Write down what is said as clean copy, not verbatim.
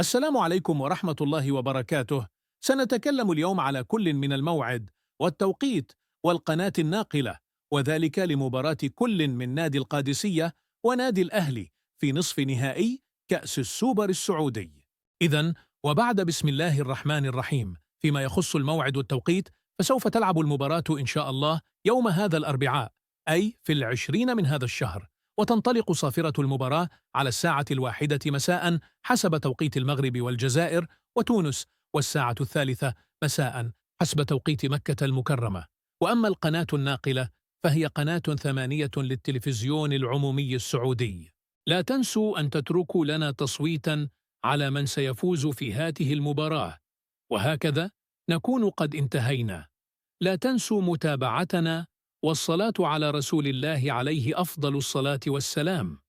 السلام عليكم ورحمة الله وبركاته. سنتكلم اليوم على كل من الموعد والتوقيت والقناة الناقلة، وذلك لمباراة كل من نادي القادسية ونادي الأهلي في نصف نهائي كأس السوبر السعودي. إذن وبعد بسم الله الرحمن الرحيم، فيما يخص الموعد والتوقيت فسوف تلعب المباراة إن شاء الله يوم هذا الأربعاء، أي في 20 من هذا الشهر، وتنطلق صافرة المباراة على 1:01 مساء حسب توقيت المغرب والجزائر وتونس، والساعة 3 مساء حسب توقيت مكة المكرمة. وأما القناة الناقلة فهي قناة 8 للتلفزيون العمومي السعودي. لا تنسوا أن تتركوا لنا تصويتا على من سيفوز في هذه المباراة، وهكذا نكون قد انتهينا. لا تنسوا متابعتنا والصلاة على رسول الله عليه أفضل الصلاة والسلام.